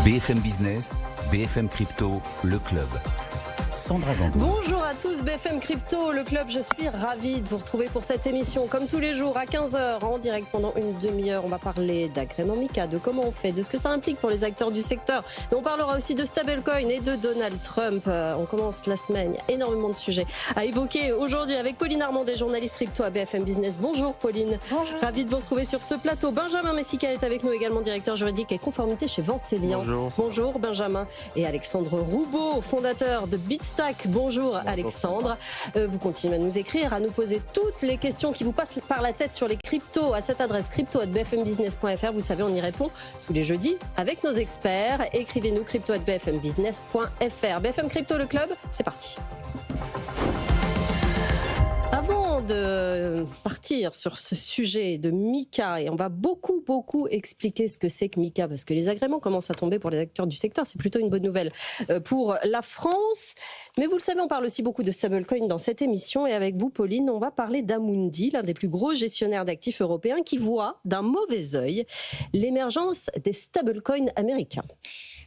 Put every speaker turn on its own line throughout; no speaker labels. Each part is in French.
BFM Business, BFM Crypto, le club. Sandra Gandour.
Bonjour à tous, BFM Crypto, le club. Je suis ravie de vous retrouver pour cette émission. Comme tous les jours, à 15h, en direct pendant une demi-heure, on va parler d'agrément MiCA, de comment on fait, de ce que ça implique pour les acteurs du secteur. Mais on parlera aussi de stablecoin et de Donald Trump. On commence la semaine. Il y a énormément de sujets à évoquer aujourd'hui avec Pauline Armandet, journaliste crypto à BFM Business. Bonjour Pauline.
Bonjour.
Ravie de vous retrouver sur ce plateau. Benjamin Messica est avec nous également, directeur juridique et conformité chez Vincelian.
Bonjour.
Bonjour Benjamin. Et Alexandre Roubaud, fondateur de Bitstack. Bonjour Alexandre. Vous continuez à nous écrire, à nous poser toutes les questions qui vous passent par la tête sur les cryptos à cette adresse crypto@bfmbusiness.fr. Vous savez, on y répond tous les jeudis avec nos experts. Écrivez-nous crypto@bfmbusiness.fr. BFM Crypto, le club, c'est parti. Avant de partir sur ce sujet de MiCA, et on va beaucoup expliquer ce que c'est que MiCA, parce que les agréments commencent à tomber pour les acteurs du secteur, c'est plutôt une bonne nouvelle pour la France. Mais vous le savez, on parle aussi beaucoup de stablecoin dans cette émission, et avec vous Pauline, on va parler d'Amundi, l'un des plus gros gestionnaires d'actifs européens, qui voit d'un mauvais œil l'émergence des stablecoins américains.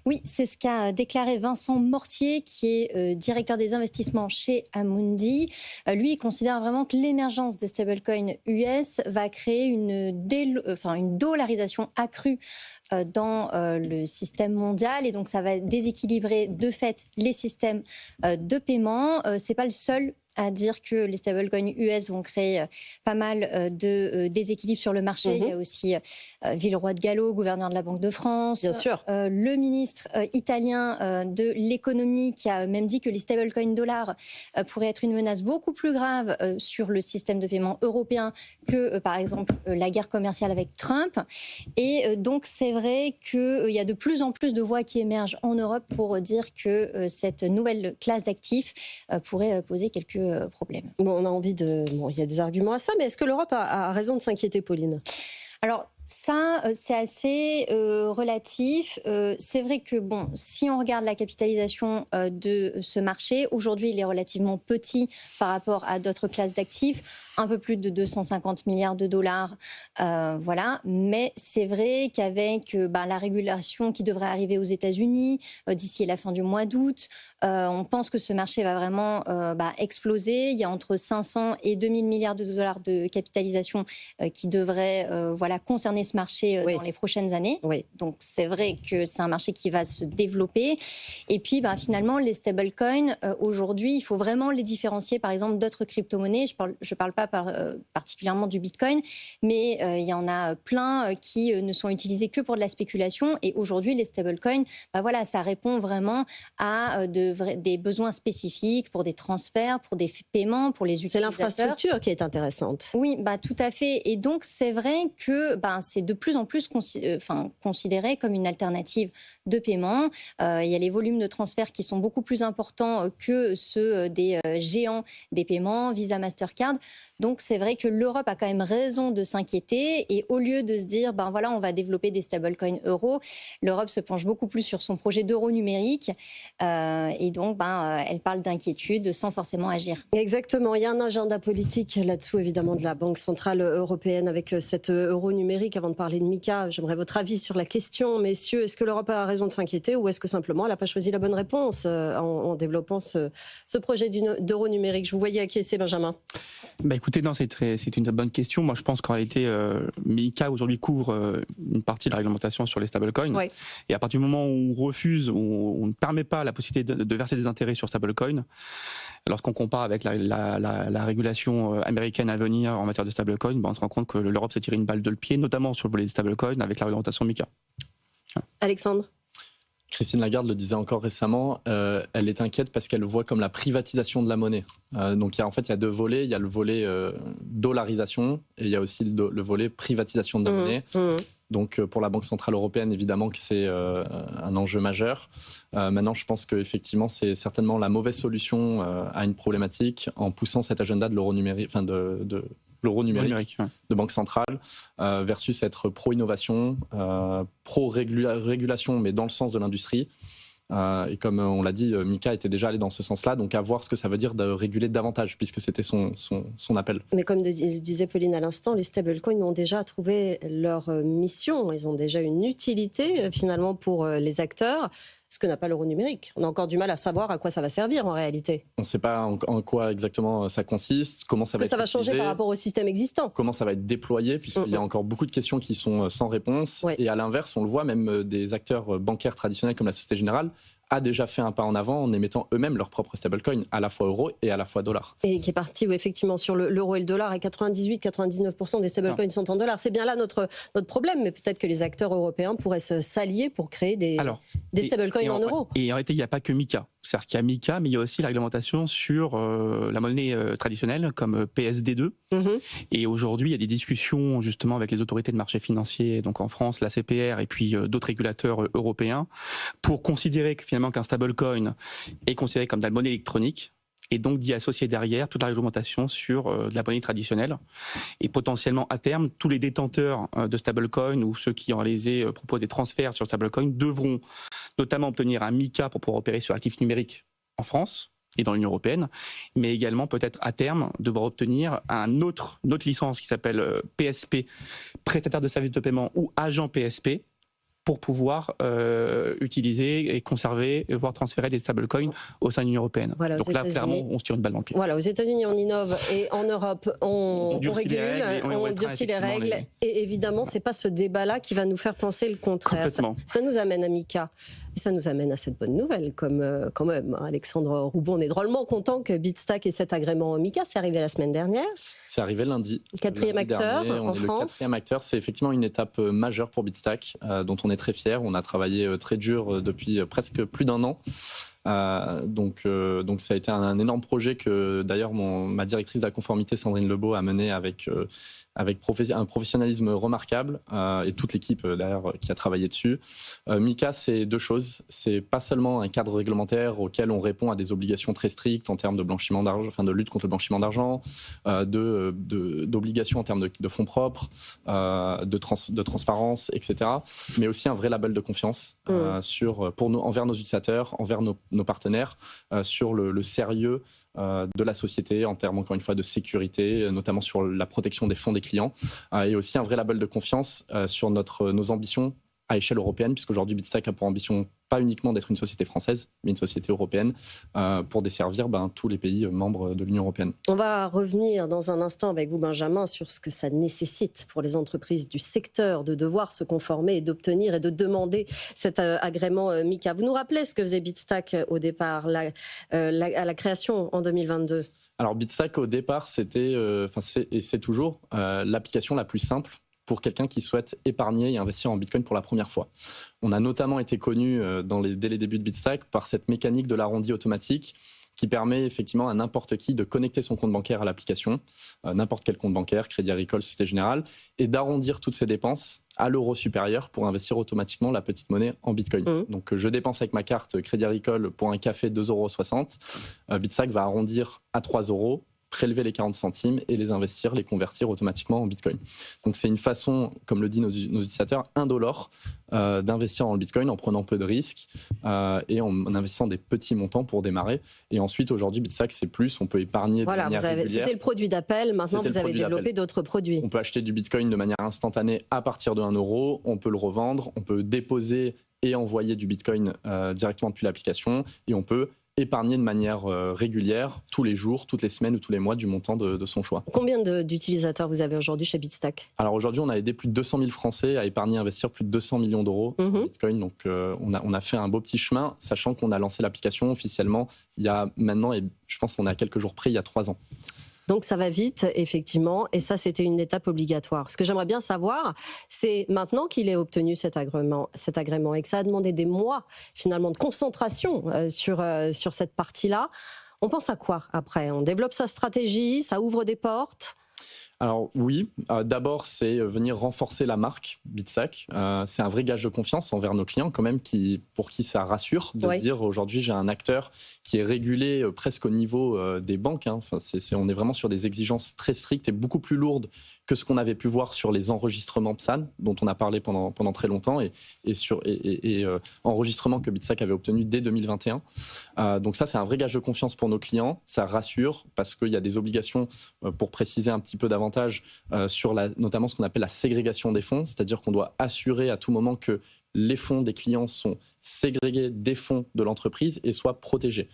Oui, c'est ce qu'a déclaré Vincent Mortier, qui est directeur des investissements chez Amundi. Lui, il considère vraiment que l'émergence des stablecoins US va créer une dollarisation accrue dans le système mondial, et donc ça va déséquilibrer de fait les systèmes de paiement. C'est pas le seul à dire que les stablecoins US vont créer pas mal de déséquilibres sur le marché. Il y a aussi Villeroy de Galhau, gouverneur de la Banque de France.
Bien sûr.
Le ministre italien de l'économie, qui a même dit que les stablecoins dollars pourraient être une menace beaucoup plus grave sur le système de paiement européen que, par exemple, la guerre commerciale avec Trump. Et donc, c'est vrai qu'il y a de plus en plus de voix qui émergent en Europe pour dire que cette nouvelle classe d'actifs pourrait poser quelques problèmes.
Bon, on a envie de... Bon, il y a des arguments à ça, mais est-ce que l'Europe a raison de s'inquiéter, Pauline ?
Alors, ça, c'est assez relatif. C'est vrai que, bon, si on regarde la capitalisation de ce marché, aujourd'hui, il est relativement petit par rapport à d'autres classes d'actifs, un peu plus de 250 milliards de dollars, voilà. Mais c'est vrai qu'avec la régulation qui devrait arriver aux États-Unis d'ici la fin du mois d'août, on pense que ce marché va vraiment exploser. Il y a entre 500 et 2000 milliards de dollars de capitalisation qui devraient concerner ce marché dans les prochaines années. Oui. Donc c'est vrai que c'est un marché qui va se développer. Et puis finalement, les stablecoins, aujourd'hui, il faut vraiment les différencier par exemple d'autres crypto-monnaies. Je parle pas particulièrement du Bitcoin, mais il y en a plein qui ne sont utilisés que pour de la spéculation. Et aujourd'hui, les stablecoins, ça répond vraiment à des besoins spécifiques pour des transferts, pour des paiements, pour les utilisateurs.
C'est l'infrastructure qui est intéressante.
Oui, tout à fait. Et donc, c'est vrai que c'est de plus en plus considéré comme une alternative de paiement. Il y a les volumes de transferts qui sont beaucoup plus importants que ceux des géants des paiements, Visa, Mastercard. Donc, c'est vrai que l'Europe a quand même raison de s'inquiéter. Et au lieu de se dire, on va développer des stablecoins euros, l'Europe se penche beaucoup plus sur son projet d'euro numérique. Et donc, elle parle d'inquiétude sans forcément agir.
Exactement. Il y a un agenda politique là-dessous, évidemment, de la Banque Centrale Européenne avec cet euro numérique. Avant de parler de MiCA, j'aimerais votre avis sur la question. Messieurs, est-ce que l'Europe a raison de s'inquiéter ou est-ce que simplement elle n'a pas choisi la bonne réponse en développant ce projet d'euro numérique ? Je vous voyais acquiescer, Benjamin.
Écoutez, non, c'est une bonne question. Moi, je pense qu'en réalité, MiCA aujourd'hui couvre une partie de la réglementation sur les stablecoins. Oui. Et à partir du moment où on refuse, où on ne permet pas la possibilité de verser des intérêts sur stablecoins, lorsqu'on compare avec la régulation américaine à venir en matière de stablecoins, on se rend compte que l'Europe se tire une balle de le pied, notamment sur le volet des stablecoins avec la réglementation MiCA.
Alexandre ?
Christine Lagarde le disait encore récemment, elle est inquiète parce qu'elle le voit comme la privatisation de la monnaie. Donc il y a deux volets, il y a le volet dollarisation et il y a aussi le volet privatisation de la monnaie. Donc pour la Banque Centrale Européenne, évidemment que c'est un enjeu majeur. Maintenant, je pense qu'effectivement, c'est certainement la mauvaise solution à une problématique en poussant cet agenda de l'euro numérique, l'euro numérique de Banque Centrale versus être pro-innovation, pro-régulation, mais dans le sens de l'industrie. Et comme on l'a dit, Mika était déjà allé dans ce sens-là, donc à voir ce que ça veut dire de réguler davantage, puisque c'était son appel.
Mais comme disait Pauline à l'instant, les stablecoins ont déjà trouvé leur mission, ils ont déjà une utilité finalement pour les acteurs, ce que n'a pas l'euro numérique. On a encore du mal à savoir à quoi ça va servir en réalité.
On ne sait pas en quoi exactement ça consiste, comment ça va être
ça va changer par rapport au système existant.
Comment ça va être déployé, puisqu'il y a encore beaucoup de questions qui sont sans réponse. Et à l'inverse, on le voit, même des acteurs bancaires traditionnels comme la Société Générale a déjà fait un pas en avant en émettant eux-mêmes leur propre stablecoin, à la fois euro et à la fois dollar.
Et qui est parti effectivement sur l'euro et le dollar, et 98-99% des stablecoins sont en dollars. C'est bien là notre problème, mais peut-être que les acteurs européens pourraient s'allier pour créer des stablecoins en euros.
Et en réalité, il n'y a pas que Mika. C'est-à-dire qu'il y a Mika, mais il y a aussi la réglementation sur la monnaie traditionnelle, comme PSD2. Et aujourd'hui, il y a des discussions justement avec les autorités de marché financier, donc en France, la CPR, et puis d'autres régulateurs européens, pour considérer que finalement qu'un stablecoin est considéré comme de la monnaie électronique, et donc d'y associer derrière toute la réglementation sur de la monnaie traditionnelle. Et potentiellement, à terme, tous les détenteurs de stablecoin ou ceux qui en réalisé proposent des transferts sur stablecoin devront notamment obtenir un MiCA pour pouvoir opérer sur actifs numériques en France et dans l'Union européenne, mais également peut-être à terme devoir obtenir une autre licence qui s'appelle PSP, prestataire de services de paiement ou agent PSP, pour pouvoir utiliser et conserver, voire transférer des stablecoins au sein de l'Union européenne.
Voilà,
donc là, clairement, on se tire une balle dans le pied.
Voilà, aux États-Unis, on innove, et en Europe, on régule, on durcit les règles. Et évidemment, c'est pas ce débat-là qui va nous faire penser le contraire. Ça nous amène à Mika. Et ça nous amène à cette bonne nouvelle, quand même. Alexandre Roubon, on est drôlement content que Bitstack ait cet agrément Mika. C'est arrivé la semaine dernière.
C'est arrivé lundi.
Quatrième acteur en France.
Le quatrième acteur, c'est effectivement une étape majeure pour Bitstack, dont on est très fiers. On a travaillé très dur depuis presque plus d'un an. Donc ça a été un énorme projet que d'ailleurs ma directrice de la conformité, Sandrine Lebeau, a mené avec un professionnalisme remarquable et toute l'équipe d'ailleurs qui a travaillé dessus. Mika, c'est deux choses. C'est pas seulement un cadre réglementaire auquel on répond à des obligations très strictes en termes de blanchiment d'argent, enfin de lutte contre le blanchiment d'argent, d'obligations en termes de fonds propres, de transparence, etc. Mais aussi un vrai label de confiance envers nos utilisateurs, envers nos partenaires, sur le sérieux de la société en termes, encore une fois, de sécurité, notamment sur la protection des fonds des clients, et aussi un vrai label de confiance sur nos ambitions à échelle européenne, puisqu'aujourd'hui Bitstack a pour ambition pas uniquement d'être une société française, mais une société européenne pour desservir tous les pays membres de l'Union européenne.
On va revenir dans un instant avec vous, Benjamin, sur ce que ça nécessite pour les entreprises du secteur de devoir se conformer et d'obtenir et de demander cet agrément Mika. Vous nous rappelez ce que faisait Bitstack au départ, à la création en 2022 ?
Alors Bitstack au départ, c'était, et c'est toujours l'application la plus simple pour quelqu'un qui souhaite épargner et investir en Bitcoin pour la première fois. On a notamment été connu dès les débuts de Bitstack par cette mécanique de l'arrondi automatique qui permet effectivement à n'importe qui de connecter son compte bancaire à l'application, n'importe quel compte bancaire, Crédit Agricole, Société Générale, et d'arrondir toutes ses dépenses à l'euro supérieur pour investir automatiquement la petite monnaie en Bitcoin. Donc je dépense avec ma carte Crédit Agricole pour un café 2,60 €. Bitstack va arrondir à 3 €, prélever les 40 centimes et les investir, les convertir automatiquement en Bitcoin. Donc c'est une façon, comme le disent nos utilisateurs, indolore d'investir en Bitcoin en prenant peu de risques et en investissant des petits montants pour démarrer. Et ensuite, aujourd'hui, Bitstack, c'est plus, on peut épargner de manière régulière.
C'était le produit d'appel, maintenant vous avez développé d'autres produits.
On peut acheter du Bitcoin de manière instantanée à partir de 1 €, on peut le revendre, on peut déposer et envoyer du Bitcoin directement depuis l'application, et on peut épargner de manière régulière, tous les jours, toutes les semaines ou tous les mois, du montant de son choix.
Combien d'utilisateurs vous avez aujourd'hui chez Bitstack ?
Alors aujourd'hui, on a aidé plus de 200 000 Français à épargner et investir plus de 200 millions d'euros en Bitcoin. Donc on a fait un beau petit chemin, sachant qu'on a lancé l'application officiellement il y a maintenant, et je pense qu'on est à quelques jours près, il y a 3 ans.
Donc ça va vite, effectivement, et ça c'était une étape obligatoire. Ce que j'aimerais bien savoir, c'est maintenant qu'il ait obtenu cet agrément et que ça a demandé des mois finalement de concentration sur cette partie-là, on pense à quoi après ? On développe sa stratégie, ça ouvre des portes ?
Alors oui, d'abord c'est venir renforcer la marque Bitstack. C'est un vrai gage de confiance envers nos clients quand même, pour qui ça rassure de dire aujourd'hui j'ai un acteur qui est régulé presque au niveau des banques. Enfin, on est vraiment sur des exigences très strictes et beaucoup plus lourdes que ce qu'on avait pu voir sur les enregistrements PSAN, dont on a parlé pendant très longtemps, et enregistrements que Bitstack avait obtenus dès 2021. Donc ça, c'est un vrai gage de confiance pour nos clients. Ça rassure parce qu'il y a des obligations, pour préciser un petit peu davantage, sur notamment ce qu'on appelle la ségrégation des fonds, c'est-à-dire qu'on doit assurer à tout moment que les fonds des clients sont ségrégés des fonds de l'entreprise et soient protégés.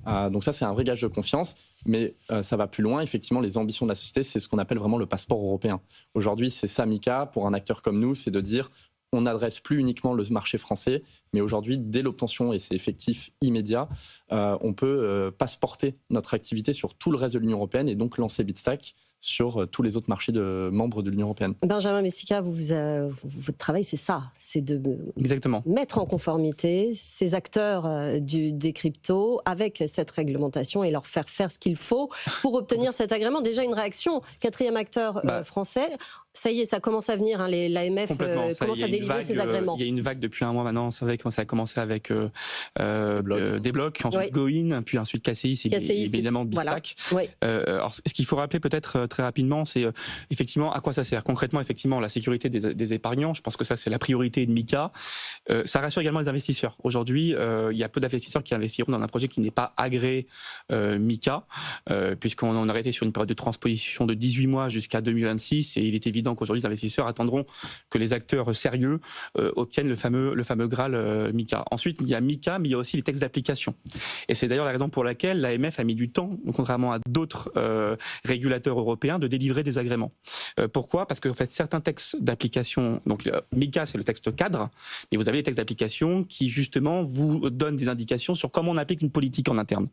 Donc ça, c'est un vrai gage de confiance, mais ça va plus loin. Effectivement, les ambitions de la société, c'est ce qu'on appelle vraiment le passeport européen. Aujourd'hui, c'est ça, MiCA, pour un acteur comme nous, c'est de dire on n'adresse plus uniquement le marché français, mais aujourd'hui, dès l'obtention, et c'est effectif immédiat, on peut passeporter notre activité sur tout le reste de l'Union européenne et donc lancer Bitstack sur tous les autres marchés membres de l'Union européenne.
Benjamin Messica, votre travail, c'est ça, c'est de
Exactement.
Mettre en conformité ces acteurs des cryptos avec cette réglementation et leur faire faire ce qu'il faut pour obtenir cet agrément. Déjà une réaction, quatrième acteur français. Ça y est, ça commence à venir, hein, l'AMF commence à délivrer ses agréments.
Il y a une vague depuis un mois maintenant, c'est vrai que ça a commencé avec Desblocs, ensuite Goin, puis ensuite KCI, évidemment Bitstack.
Voilà.
Alors, ce qu'il faut rappeler peut-être très rapidement, c'est effectivement à quoi ça sert. Concrètement, effectivement, la sécurité des épargnants, je pense que ça c'est la priorité de MiCA. Ça rassure également les investisseurs. Aujourd'hui, il y a peu d'investisseurs qui investiront dans un projet qui n'est pas agréé MiCA, puisqu'on aurait été sur une période de transposition de 18 mois jusqu'à 2026, et il est évident qu'aujourd'hui les investisseurs attendront que les acteurs sérieux obtiennent le fameux Graal MiCA. Ensuite, il y a MiCA, mais il y a aussi les textes d'application. Et c'est d'ailleurs la raison pour laquelle l'AMF a mis du temps, contrairement à d'autres régulateurs européens, de délivrer des agréments. Pourquoi ? Parce que en fait, certains textes d'application, donc MiCA c'est le texte cadre, mais vous avez les textes d'application qui justement vous donnent des indications sur comment on applique une politique en interne.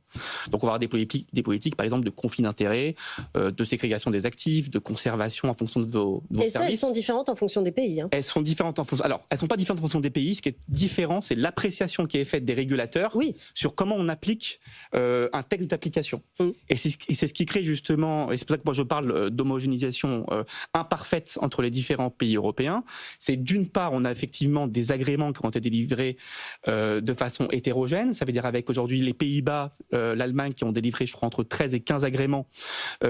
Donc on va avoir des politiques par exemple de conflit d'intérêts, de ségrégation des actifs, de conservation en fonction de vos
et
services.
ça, elles sont différentes en fonction des pays. Hein.
Elles sont différentes en fonction. Alors, elles sont pas différentes en fonction des pays. Ce qui est différent, c'est l'appréciation qui est faite des régulateurs sur comment on applique un texte d'application. Et c'est ce qui crée justement, et c'est pour ça que moi je parle d'homogénéisation imparfaite entre les différents pays européens. C'est d'une part, on a effectivement des agréments qui ont été délivrés de façon hétérogène. Ça veut dire avec aujourd'hui les Pays-Bas, l'Allemagne qui ont délivré, je crois, entre 13 et 15 agréments,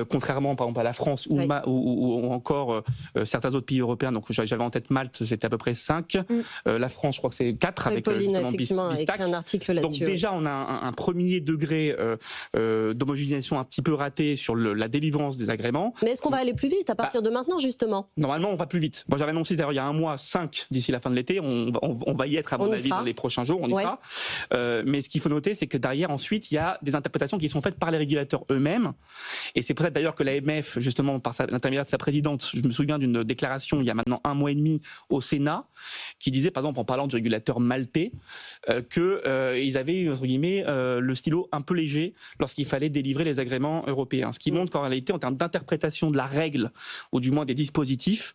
contrairement par exemple à la France ou encore certains autres pays européens. Donc j'avais en tête Malte, c'était à peu près 5. La France, je crois que c'est 4 avec
Pauline,
justement Bitstack.
un article là-dessus.
Donc déjà, on a un premier degré d'homogénéisation un petit peu raté sur la délivrance des agréments.
Mais est-ce qu'on va aller plus vite à partir de maintenant, justement ?
Normalement, on va plus vite. Moi, j'avais annoncé d'ailleurs il y a un mois 5 d'ici la fin de l'été. On va y être, à mon avis, dans les prochains jours. On y sera. Mais ce qu'il faut noter, c'est que derrière, ensuite, il y a des interprétations qui sont faites par les régulateurs eux-mêmes. Et c'est pour ça d'ailleurs que l'AMF, justement, par l'intermédiaire de sa présidente, je me souviens d'une déclaration il y a maintenant 1 mois et demi au Sénat, qui disait, par exemple, en parlant du régulateur maltais, qu'ils avaient, entre guillemets, le stylo un peu léger lorsqu'il fallait délivrer les agréments européens. Ce qui montre qu'en réalité, en termes d'interprétation de la règle, ou du moins des dispositifs,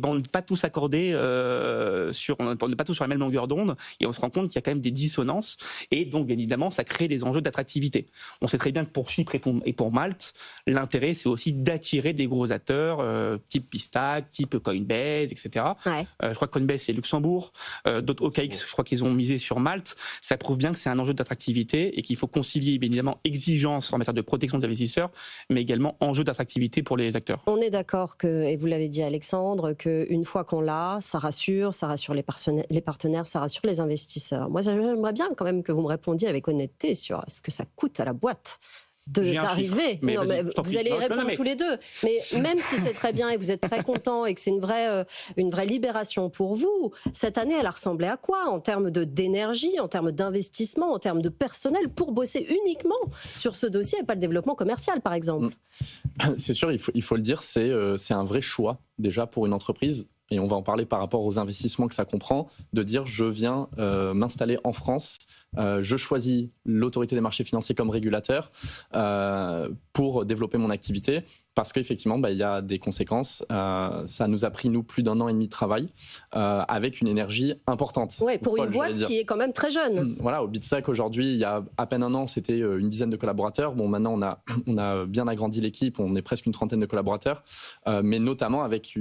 on n'est pas tous accordés on n'est pas tous sur la même longueur d'onde, et on se rend compte qu'il y a quand même des dissonances, et donc, bien évidemment, ça crée des enjeux d'attractivité. On sait très bien que pour Chypre et pour Malte, l'intérêt, c'est aussi d'attirer des gros acteurs, type Bitstack, type Coinbase, etc. Je crois que Coinbase, c'est Luxembourg. D'autres OKX, je crois qu'ils ont misé sur Malte. Ça prouve bien que c'est un enjeu d'attractivité et qu'il faut concilier, bien évidemment, exigence en matière de protection des investisseurs, mais également enjeu d'attractivité pour les acteurs.
On est d'accord et vous l'avez dit Alexandre, qu'une fois qu'on l'a, ça rassure les partenaires, ça rassure les investisseurs. Moi, j'aimerais bien quand même que vous me répondiez avec honnêteté sur ce que ça coûte à la boîte d'arriver. Vous allez y répondre tous les deux. Mais même si c'est très bien et vous êtes très content et que c'est une vraie libération pour vous, cette année, elle a ressemblé à quoi en termes d'énergie, en termes d'investissement, en termes de personnel pour bosser uniquement sur ce dossier et pas le développement commercial, par exemple?
C'est sûr, il faut le dire, c'est un vrai choix déjà pour une entreprise. Et on va en parler par rapport aux investissements que ça comprend, de dire je viens m'installer en France, je choisis l'autorité des marchés financiers comme régulateur pour développer mon activité, parce qu'effectivement, il y a des conséquences. Ça nous a pris, nous, plus d'1 an et demi de travail, avec une énergie importante.
Oui, pour une boîte qui est quand même très jeune.
Voilà, au Bitstack, aujourd'hui, il y a à peine 1 an, c'était une dizaine de collaborateurs. Bon, maintenant, on a bien agrandi l'équipe, on est presque une trentaine de collaborateurs, mais notamment avec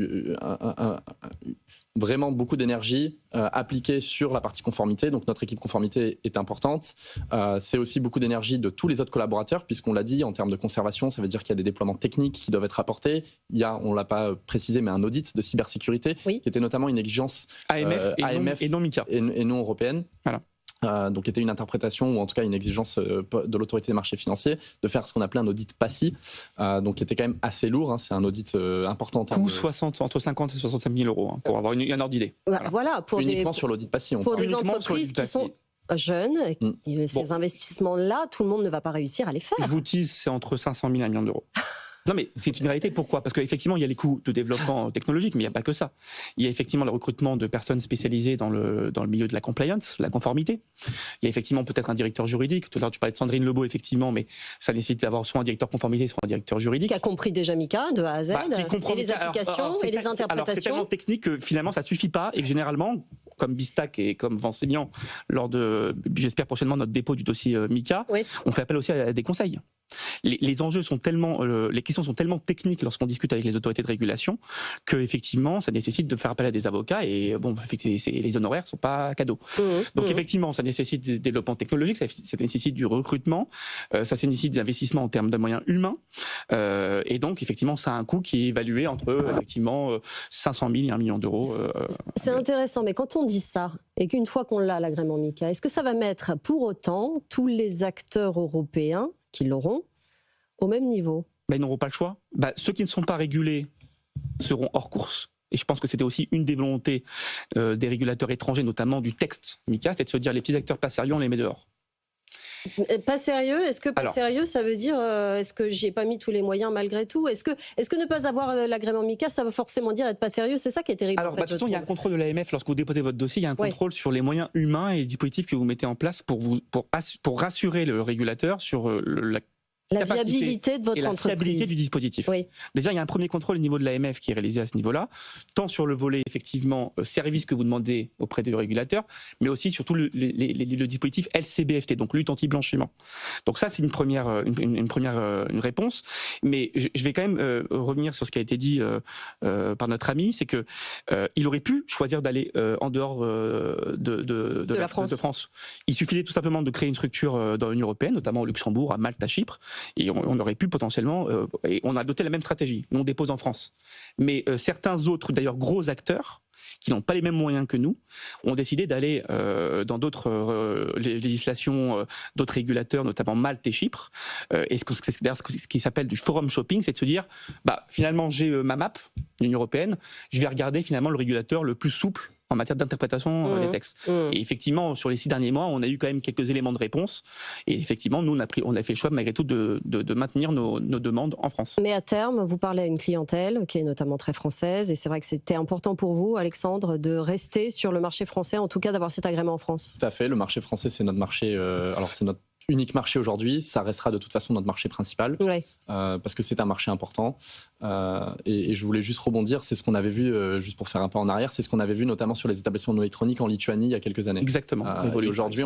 vraiment beaucoup d'énergie appliquée sur la partie conformité. Donc notre équipe conformité est importante. C'est aussi beaucoup d'énergie de tous les autres collaborateurs, puisqu'on l'a dit, en termes de conservation, ça veut dire qu'il y a des déploiements techniques qui doivent être apportés. Il y a, on ne l'a pas précisé, mais un audit de cybersécurité, qui était notamment une exigence
AMF et non MiCA.
Et non européenne.
Voilà.
Donc était une interprétation ou en tout cas une exigence de l'autorité des marchés financiers de faire ce qu'on appelait un audit PASI, donc qui était quand même assez lourd, hein, c'est un audit important.
Coût entre 50 et 65 000 euros, hein, pour avoir un ordre d'idée.
Voilà, pour
uniquement sur l'audit PASI.
Pour des entreprises qui sont jeunes, ces investissements-là, tout le monde ne va pas réussir à les faire.
Je vous tease, c'est entre 500 000 et 1 million d'euros. Non, mais c'est une réalité. Pourquoi ? Parce qu'effectivement, il y a les coûts de développement technologique, mais il n'y a pas que ça. Il y a effectivement le recrutement de personnes spécialisées dans le milieu de la compliance, la conformité. Il y a effectivement peut-être un directeur juridique. Tout à l'heure, tu parlais de Sandrine Lebeau, effectivement, mais ça nécessite d'avoir soit un directeur conformité, soit un directeur juridique.
Qui a compris déjà MiCA de A à Z, et les applications et les interprétations.
Alors, c'est tellement technique que finalement, ça ne suffit pas et que généralement, comme Bistac et comme Vanseignant, lors de, j'espère prochainement, notre dépôt du dossier MiCA, on fait appel aussi à des conseils. Les enjeux sont tellement, les questions sont tellement techniques lorsqu'on discute avec les autorités de régulation que effectivement, ça nécessite de faire appel à des avocats et bon, les honoraires sont pas cadeaux. Donc effectivement, ça nécessite des développements technologiques, ça nécessite du recrutement, ça nécessite des investissements en termes de moyens humains et donc effectivement, ça a un coût qui est évalué entre effectivement 500 000 et 1 million d'euros.
C'est intéressant, mais quand on dit ça et qu'une fois qu'on l'a l'agrément MiCA, est-ce que ça va mettre pour autant tous les acteurs européens qui l'auront au même niveau?
Ils n'auront pas le choix. Ceux qui ne sont pas régulés seront hors course. Et je pense que c'était aussi une des volontés des régulateurs étrangers, notamment du texte MiCA, c'est de se dire les petits acteurs pas sérieux, on les met dehors.
Pas sérieux? Est-ce que sérieux, ça veut dire est-ce que j'y ai pas mis tous les moyens malgré tout? Est-ce que ne pas avoir l'agrément MiCA, ça veut forcément dire être pas sérieux? C'est ça qui est terrible.
Alors, de toute façon, il y a un contrôle de l'AMF lorsque vous déposez votre dossier. Il y a un contrôle sur les moyens humains et les dispositifs que vous mettez en place pour rassurer le régulateur sur la
viabilité de votre entreprise.
La fiabilité du dispositif. Déjà, il y a un premier contrôle au niveau de l'AMF qui est réalisé à ce niveau-là, tant sur le volet, effectivement, service que vous demandez auprès des régulateurs, mais aussi surtout le dispositif LCBFT, donc lutte anti-blanchiment. Donc ça, c'est une première réponse. Mais je vais quand même revenir sur ce qui a été dit par notre ami, c'est que il aurait pu choisir d'aller en dehors de la France. Il suffisait tout simplement de créer une structure dans l'Union européenne, notamment au Luxembourg, à Malte, à Chypre. Et on aurait pu potentiellement, et on a adopté la même stratégie, nous on dépose en France. Mais certains autres, d'ailleurs gros acteurs, qui n'ont pas les mêmes moyens que nous, ont décidé d'aller dans d'autres législations, d'autres régulateurs, notamment Malte et Chypre. Et c'est d'ailleurs ce qui s'appelle du forum shopping, c'est de se dire, finalement j'ai ma map, l'Union européenne, je vais regarder finalement le régulateur le plus souple en matière d'interprétation des textes. Et effectivement, sur les 6 derniers mois, on a eu quand même quelques éléments de réponse. Et effectivement, nous, on a fait le choix, malgré tout, de maintenir nos demandes en France.
Mais à terme, vous parlez à une clientèle qui est notamment très française. Et c'est vrai que c'était important pour vous, Alexandre, de rester sur le marché français, en tout cas d'avoir cet agrément en France.
Tout à fait. Le marché français, c'est notre marché. Alors, c'est notre unique marché aujourd'hui, ça restera de toute façon notre marché principal, parce que c'est un marché important. Et je voulais juste rebondir, c'est ce qu'on avait vu, juste pour faire un pas en arrière, c'est ce qu'on avait vu notamment sur les établissements non électroniques en Lituanie il y a quelques années.
Exactement.
Aujourd'hui,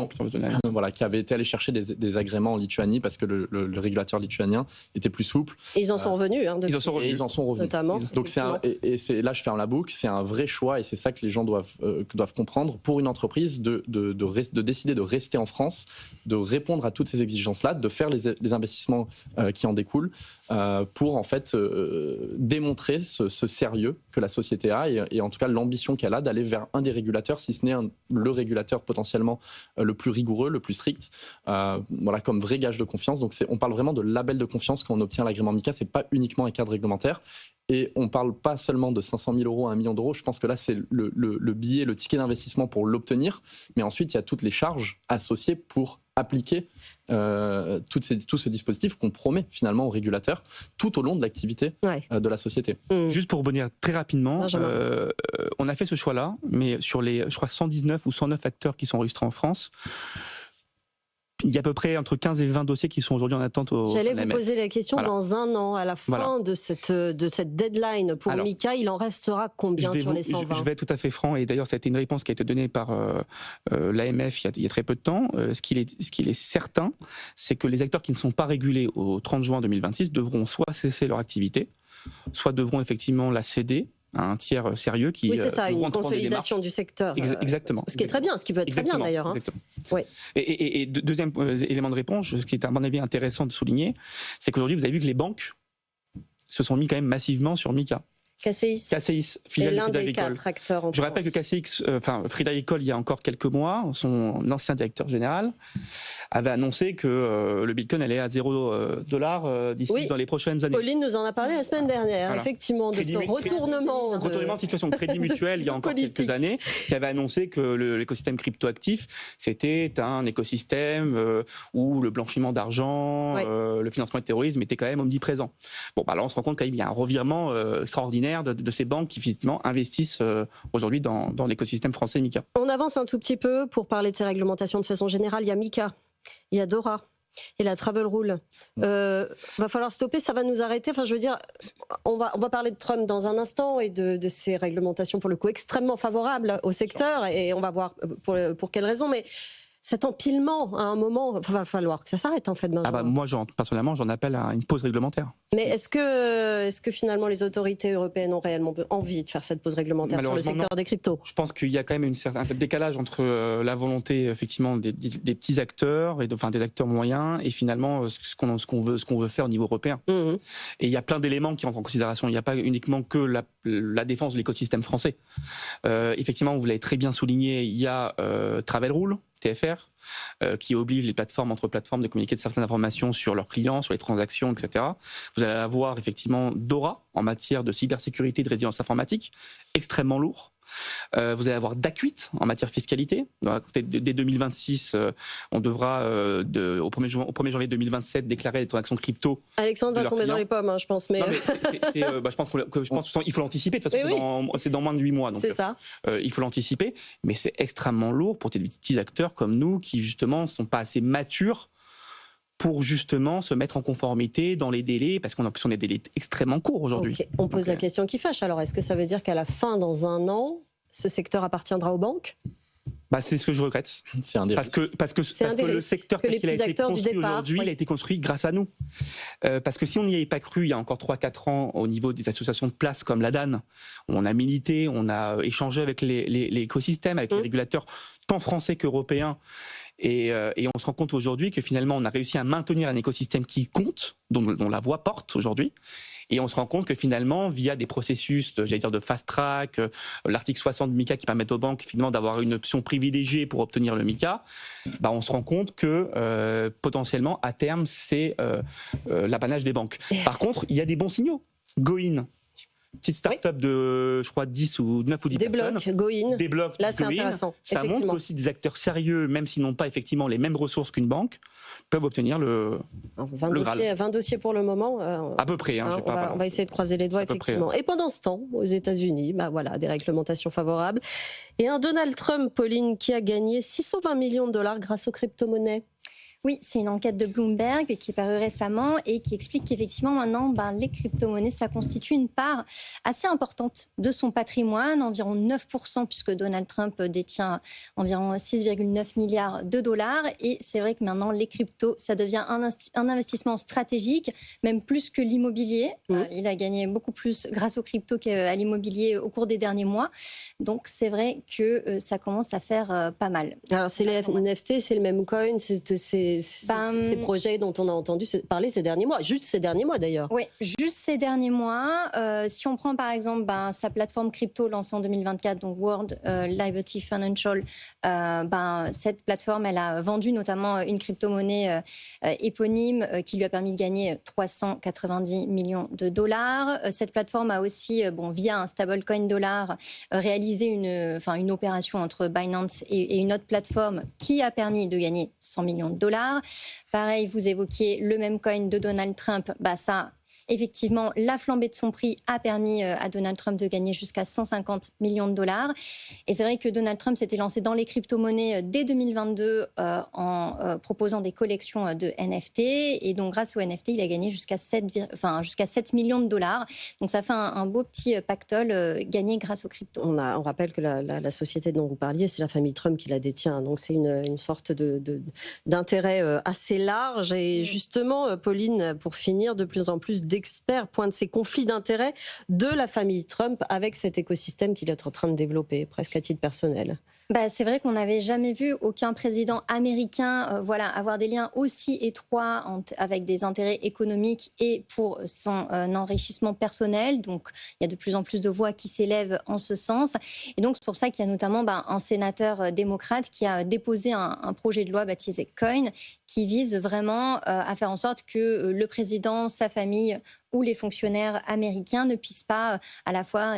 qui avait été allé chercher des agréments en Lituanie parce que le régulateur lituanien était plus souple.
Et ils en sont revenus.
Ils en sont revenus. Notamment. Donc là, je ferme la boucle, c'est un vrai choix et c'est ça que les gens doivent comprendre pour une entreprise de décider de rester en France, de répondre à toutes ces exigences-là, de faire les investissements qui en découlent pour en fait démontrer ce sérieux que la société a et en tout cas l'ambition qu'elle a d'aller vers un des régulateurs, si ce n'est le régulateur potentiellement le plus rigoureux, le plus strict, comme vrai gage de confiance. Donc on parle vraiment de label de confiance quand on obtient l'agrément MiCA, c'est pas uniquement un cadre réglementaire. Et on ne parle pas seulement de 500 000 euros à 1 million d'euros, je pense que là c'est le billet, le ticket d'investissement pour l'obtenir, mais ensuite il y a toutes les charges associées pour appliquer tout ce dispositif qu'on promet finalement aux régulateurs tout au long de l'activité de la société.
Juste pour rebondir très rapidement, on a fait ce choix-là, mais sur les, je crois, 119 ou 109 acteurs qui sont enregistrés en France, il y a à peu près entre 15 et 20 dossiers qui sont aujourd'hui en attente au
J'allais vous poser la question dans un an, à la fin de cette deadline pour MiCA, il en restera combien sur les 120?
Je vais être tout à fait franc, et d'ailleurs ça a été une réponse qui a été donnée par l'AMF il y a très peu de temps. Ce qu'il est certain, c'est que les acteurs qui ne sont pas régulés au 30 juin 2026 devront soit cesser leur activité, soit devront effectivement la céder un tiers sérieux qui.
Oui, c'est ça,
vont
une
entreprendre des
consolidation du secteur.
Exactement.
Ce qui est très bien, ce qui peut être très bien d'ailleurs. Hein.
Exactement.
Oui.
Et deuxième élément de réponse, ce qui est à mon avis intéressant de souligner, c'est qu'aujourd'hui, vous avez vu que les banques se sont mis quand même massivement sur Mika.
KCIS,
filiale
est
de
l'un
Crédit
des
Agricole.
4 acteurs en
Je rappelle que KCX, Crédit Agricole, il y a encore quelques mois, son ancien directeur général avait annoncé que le Bitcoin allait à $0 d'ici dans les prochaines années.
Pauline nous en a parlé la semaine dernière,
voilà.
effectivement, de ce retournement.
Retournement de situation Crédit Mutuel, il y a encore quelques années, qui avait annoncé que l'écosystème cryptoactif, c'était un écosystème où le blanchiment d'argent, le financement du terrorisme était quand même omniprésent. Bon, bah là, on se rend compte qu'il y a un revirement extraordinaire de ces banques qui, finalement, investissent aujourd'hui dans l'écosystème français Mika.
On avance un tout petit peu pour parler de ces réglementations de façon générale. Il y a Mika, il y a Dora, il y a la Travel Rule. Va falloir stopper, ça va nous arrêter. Enfin, je veux dire, on va parler de Trump dans un instant et de ces réglementations, pour le coup, extrêmement favorables au secteur. Et on va voir pour quelles raisons. Mais cet empilement, à un moment, va falloir que ça s'arrête, en fait, Benjamin.
Moi, personnellement, j'en appelle à une pause réglementaire.
Mais est-ce que finalement les autorités européennes ont réellement envie de faire cette pause réglementaire sur le secteur des cryptos ?
Je pense qu'il y a quand même un décalage entre la volonté effectivement des petits acteurs, des acteurs moyens, et finalement ce qu'on veut faire au niveau européen. Et il y a plein d'éléments qui rentrent en considération. Il n'y a pas uniquement que la défense de l'écosystème français. Effectivement, vous l'avez très bien souligné, il y a Travel Rule, TFR, qui oblige les plateformes entre plateformes de communiquer de certaines informations sur leurs clients, sur les transactions, etc. Vous allez avoir effectivement Dora en matière de cybersécurité et de résilience informatique, extrêmement lourd. Vous allez avoir DAC8 en matière fiscalité. Dès 2026, on devra, au 1er janvier 2027, déclarer les transactions crypto.
Alexandre va tomber dans les pommes, je pense. Mais...
Non, mais je pense qu'il faut l'anticiper. De toute façon, c'est dans moins de 8 mois. Donc,
c'est ça.
Il faut l'anticiper. Mais c'est extrêmement lourd pour des petits acteurs comme nous qui, justement, ne sont pas assez matures pour justement se mettre en conformité dans les délais, parce qu'on a des délais extrêmement courts aujourd'hui.
Okay. On pose la question qui fâche. Alors, est-ce que ça veut dire qu'à la fin, dans un an, ce secteur appartiendra aux banques ?
C'est ce que je regrette.
C'est un des
parce que le secteur tel qu'il a été construit aujourd'hui, il a été construit grâce à nous. Parce que si on n'y avait pas cru il y a encore 3-4 ans au niveau des associations de place comme la DAN, on a milité, on a échangé avec l'écosystème, avec les régulateurs tant français qu'européens. Et on se rend compte aujourd'hui que finalement on a réussi à maintenir un écosystème qui compte, dont la voix porte aujourd'hui. Et on se rend compte que finalement, via des processus, de fast track, l'article 60 de MiCA qui permet aux banques finalement d'avoir une option privilégiée pour obtenir le MiCA, on se rend compte que potentiellement à terme c'est l'apanage des banques. Par contre, il y a des bons signaux. Goin. Petite start-up de, je crois, 9 ou 10 personnes.
Débloque. Là, c'est intéressant.
Ça montre qu'aussi des acteurs sérieux, même s'ils n'ont pas effectivement les mêmes ressources qu'une banque, peuvent obtenir le
20 dossiers pour le moment.
À peu près.
On va essayer de croiser les doigts, effectivement. Près, Et pendant ce temps, aux États-Unis, des réglementations favorables. Et un Donald Trump, Pauline, qui a gagné 620 millions de dollars grâce aux crypto-monnaies.
Oui, c'est une enquête de Bloomberg qui est parue récemment et qui explique qu'effectivement maintenant, les crypto-monnaies, ça constitue une part assez importante de son patrimoine, environ 9%, puisque Donald Trump détient environ 6,9 milliards de dollars. Et c'est vrai que maintenant, les cryptos, ça devient un investissement stratégique, même plus que l'immobilier. Il a gagné beaucoup plus grâce aux cryptos qu'à l'immobilier au cours des derniers mois. Donc c'est vrai que ça commence à faire pas mal.
Alors c'est les NFT, c'est le même coin, ces projets dont on a entendu parler ces derniers mois, juste ces derniers mois d'ailleurs.
Oui, juste ces derniers mois. Si on prend par exemple sa plateforme crypto lancée en 2024, donc World Liberty Financial, cette plateforme, elle a vendu notamment une crypto-monnaie éponyme qui lui a permis de gagner 390 millions de dollars. Cette plateforme a aussi, via un stablecoin dollar, réalisé une opération entre Binance et une autre plateforme qui a permis de gagner 100 millions de dollars. Pareil, vous évoquiez le même coin de Donald Trump. Ça, effectivement, la flambée de son prix a permis à Donald Trump de gagner jusqu'à 150 millions de dollars. Et c'est vrai que Donald Trump s'était lancé dans les crypto-monnaies dès 2022 en proposant des collections de NFT. Et donc, grâce aux NFT, il a gagné jusqu'à 7 millions de dollars. Donc, ça fait un beau petit pactole gagné grâce aux cryptos.
On rappelle que la société dont vous parliez, c'est la famille Trump qui la détient. Donc, c'est une sorte d'intérêt assez large. Et justement, Pauline, pour finir, de plus en plus d'experts pointent ces conflits d'intérêts de la famille Trump avec cet écosystème qu'il est en train de développer, presque à titre personnel.
C'est vrai qu'on n'avait jamais vu aucun président américain avoir des liens aussi étroits avec des intérêts économiques et pour son enrichissement personnel. Donc, il y a de plus en plus de voix qui s'élèvent en ce sens. Et donc, c'est pour ça qu'il y a notamment un sénateur démocrate qui a déposé un projet de loi baptisé Coin qui vise vraiment à faire en sorte que le président, sa famille où les fonctionnaires américains ne puissent pas à la fois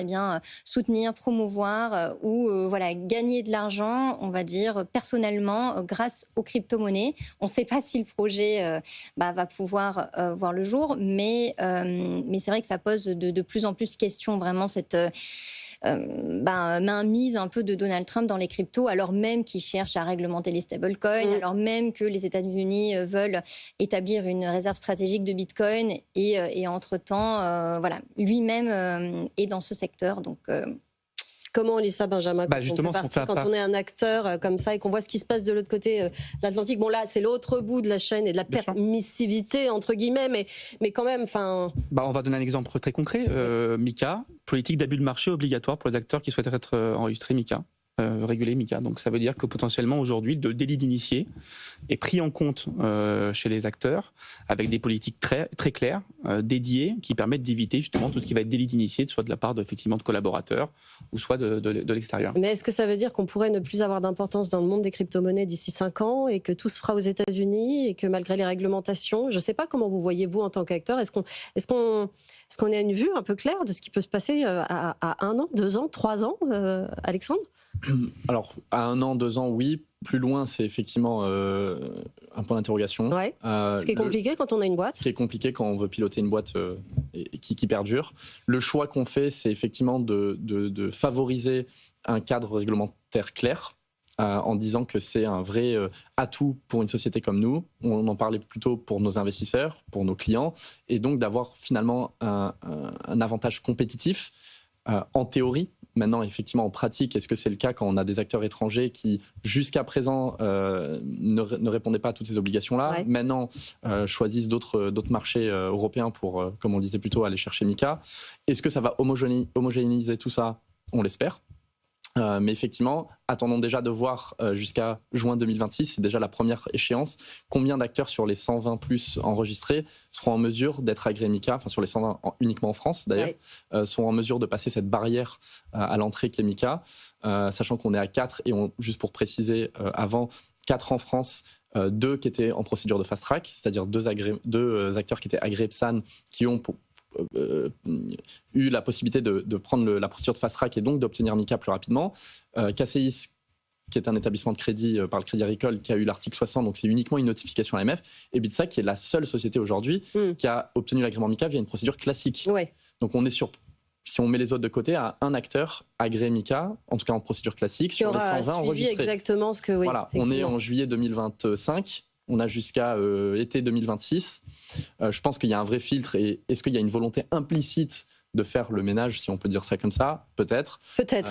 soutenir, promouvoir ou gagner de l'argent, on va dire, personnellement grâce aux crypto-monnaies. On ne sait pas si le projet va pouvoir voir le jour, mais c'est vrai que ça pose de plus en plus de questions, vraiment cette mainmise un peu de Donald Trump dans les cryptos, alors même qu'il cherche à réglementer les stablecoins, alors même que les États-Unis veulent établir une réserve stratégique de Bitcoin et entre-temps, lui-même est dans ce secteur. Donc,
comment on lit ça, Benjamin, quand on est un acteur comme ça et qu'on voit ce qui se passe de l'autre côté de l'Atlantique? Bon, là, c'est l'autre bout de la chaîne et de la permissivité, entre guillemets, mais quand même...
on va donner un exemple très concret. MiCA, politique d'abus de marché obligatoire pour les acteurs qui souhaitent être enregistrés MiCA. Réguler MiCA. Donc ça veut dire que potentiellement aujourd'hui le délit d'initié est pris en compte chez les acteurs avec des politiques très, très claires, dédiées, qui permettent d'éviter justement tout ce qui va être délit d'initié, soit de la part de collaborateurs ou soit de l'extérieur.
Mais est-ce que ça veut dire qu'on pourrait ne plus avoir d'importance dans le monde des crypto-monnaies d'ici 5 ans et que tout se fera aux États-Unis et que malgré les réglementations, je ne sais pas comment vous voyez vous en tant qu'acteur, est-ce qu'on a une vue un peu claire de ce qui peut se passer à 1 an, 2 ans, 3 ans, Alexandre ?
Alors, à 1 an, 2 ans, oui. Plus loin, c'est effectivement un point d'interrogation.
Ouais. Ce qui est compliqué quand on a une boîte.
Ce qui est compliqué quand on veut piloter une boîte qui perdure. Le choix qu'on fait, c'est effectivement de favoriser un cadre réglementaire clair, en disant que c'est un vrai atout pour une société comme nous. On en parlait plutôt pour nos investisseurs, pour nos clients, et donc d'avoir finalement un avantage compétitif en théorie. Maintenant, effectivement, en pratique, est-ce que c'est le cas quand on a des acteurs étrangers qui, jusqu'à présent, ne répondaient pas à toutes ces obligations-là, maintenant choisissent d'autres marchés européens pour, comme on le disait plutôt, aller chercher MiCA. Est-ce que ça va homogénéiser tout ça? On l'espère. Mais effectivement, attendons déjà de voir jusqu'à juin 2026, c'est déjà la première échéance, combien d'acteurs sur les 120 plus enregistrés seront en mesure d'être agréés MiCA, enfin sur les 120 uniquement en France d'ailleurs, seront en mesure de passer cette barrière à l'entrée qu'est MiCA, sachant qu'on est à 4, et juste pour préciser, avant 4 en France, 2 qui étaient en procédure de fast track, c'est-à-dire 2 acteurs qui étaient agréés PSAN, qui ont eu la possibilité de prendre la procédure de fast track et donc d'obtenir MiCA plus rapidement. KCIS, qui est un établissement de crédit par le Crédit Agricole, qui a eu l'article 60, donc c'est uniquement une notification à l'AMF, et Bitsa, qui est la seule société aujourd'hui qui a obtenu l'agrément MiCA via une procédure classique. Donc on est sur, si on met les autres de côté, à un acteur agréé MiCA, en tout cas en procédure classique, sur les 120 enregistrés.
Exactement ce que
voilà, on est en juillet 2025. On a jusqu'à été 2026. Je pense qu'il y a un vrai filtre. Et est-ce qu'il y a une volonté implicite de faire le ménage, si on peut dire ça comme ça? Peut-être.
Peut-être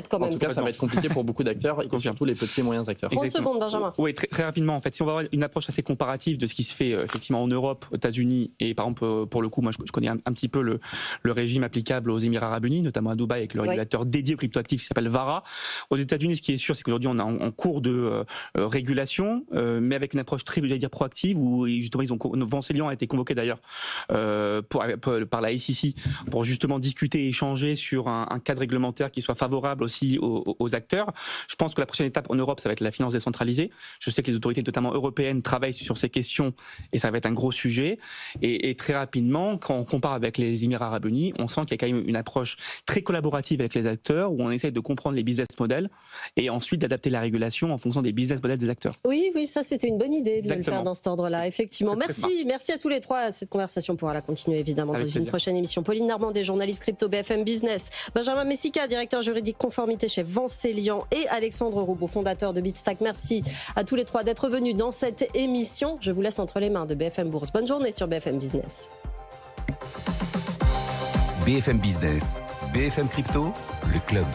quand même.
En tout cas, ça va être compliqué pour beaucoup d'acteurs, et surtout les petits et moyens acteurs.
30 secondes, Benjamin.
Oui, très rapidement. En fait, si on va avoir une approche assez comparative de ce qui se fait effectivement en Europe, aux États-Unis, et par exemple, pour le coup, moi, je connais un petit peu le régime applicable aux Émirats Arabes Unis, notamment à Dubaï, avec le régulateur dédié aux cryptoactifs qui s'appelle VARA. Aux États-Unis, ce qui est sûr, c'est qu'aujourd'hui, on est en cours de régulation, mais avec une approche très, proactive, où justement, Vancelian a été convoqué d'ailleurs par la SEC pour justement discuter et échanger sur un cadre réglementaire qui soit favorable aussi aux acteurs. Je pense que la prochaine étape en Europe, ça va être la finance décentralisée. Je sais que les autorités, notamment européennes, travaillent sur ces questions et ça va être un gros sujet. Et très rapidement, quand on compare avec les Émirats Arabes Unis, on sent qu'il y a quand même une approche très collaborative avec les acteurs, où on essaie de comprendre les business models et ensuite d'adapter la régulation en fonction des business models des acteurs.
Oui, ça c'était une bonne idée de le faire dans cet ordre-là, effectivement. Merci à tous les trois. Cette conversation pourra la continuer évidemment dans une prochaine émission. Pauline Normandé, journaliste crypto BFM Business, Benjamin Messica, directeur juridique conformité chez Vancelian, et Alexandre Roubaud, fondateur de Bitstack. Merci à tous les trois d'être venus dans cette émission. Je vous laisse entre les mains de BFM Bourse. Bonne journée sur BFM Business.
BFM Business, BFM Crypto, le club.